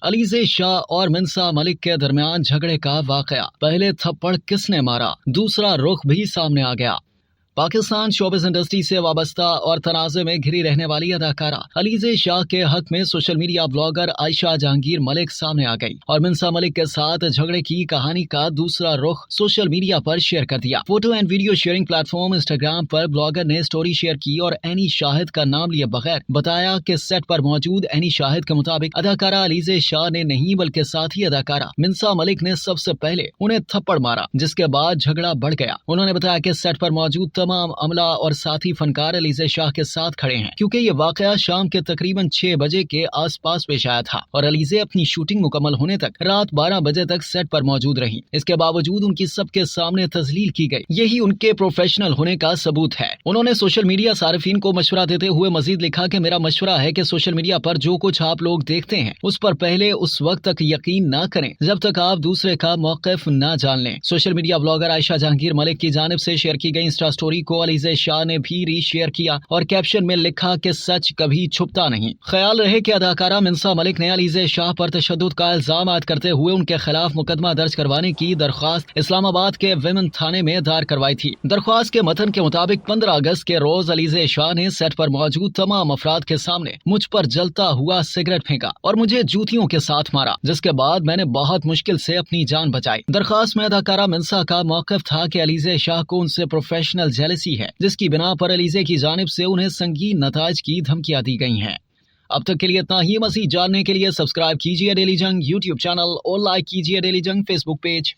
अलीज़े शाह और मिन्सा मलिक के दरमियान झगड़े का वाकया। पहले थप्पड़ किसने मारा, दूसरा रुख भी सामने आ गया। पाकिस्तान शोबिस इंडस्ट्री से वाबस्ता और तनाज़े में घिरी रहने वाली अदाकारा अलीज़े शाह के हक में social media blogger Ayesha Jahangir Malik सामने आ गई और मिन्सा मलिक के साथ झगड़े की कहानी का दूसरा रुख सोशल मीडिया पर शेयर कर दिया। Photo and video sharing platform Instagram पर ब्लॉगर ने स्टोरी शेयर की और एनी शाहिद का नाम लिए बगैर बताया कि सेट पर मौजूद एनी शाहिद के मुताबिक अदाकारा अलीज़े शाह ने नहीं बल्कि साथी अदाकारा मिन्सा मलिक ने सबसे पहले उन्हें थप्पड़ मारा, जिसके बाद झगड़ा बढ़ गया। उन्होंने बताया कि सेट पर मौजूद तमाम अमला और साथी फनकार अलीज़े शाह के साथ खड़े हैं, क्योंकि ये वाकया शाम के तकरीबन 6 बजे के आसपास पेश आया था और अलीज़े अपनी शूटिंग मुकम्मल होने तक रात 12 बजे तक सेट पर मौजूद रही। इसके बावजूद उनकी सबके सामने तजलील की गई। यही उनके प्रोफेशनल होने का सबूत है। उन्होंने सोशल मीडिया सारिफीन को मशवरा देते हुए मजीद लिखा कि मेरा मशवरा है कि सोशल मीडिया पर जो कुछ आप लोग देखते हैं उस पर पहले उस वक्त तक यकीन न करें जब तक आप दूसरे का मौक़िफ न जान लें। Social media blogger Ayesha Jahangir Malik की जानिब से शेयर की गई इंस्टा स्टोरी को अलीज़े शाह ने भी रीशेयर किया और कैप्शन में लिखा कि सच कभी छुपता नहीं। ख्याल रहे कि अदाकारा मिन्सा मलिक ने अलीज़े शाह पर तशद्दुद का इल्जाम आयद करते हुए उनके खिलाफ मुकदमा दर्ज करवाने की दरख्वास्त इस्लामाबाद के विमेन थाने में दायर करवाई थी। दरख्वास्त के मतन के मुताबिक 15 अगस्त के रोज अलीज़े शाह ने सेट पर मौजूद तमाम अफराद के सामने मुझ पर जलता हुआ सिगरेट फेंका और मुझे जूतियों के साथ मारा, जिसके बाद मैंने बहुत मुश्किल से अपनी जान बचाई। दरख्वास्त में अदाकारा मिन्सा का मौक़िफ था कि अलीज़े शाह को उनसे प्रोफेशनल जेलसी है, जिसकी बिना पर अलीज़े की जानिब से उन्हें संगीन नताइज की धमकियां दी गई हैं। अब तक के लिए इतना ही। मज़ीद जानने के लिए सब्सक्राइब कीजिए डेली जंग यूट्यूब चैनल और लाइक कीजिए डेली जंग फेसबुक पेज।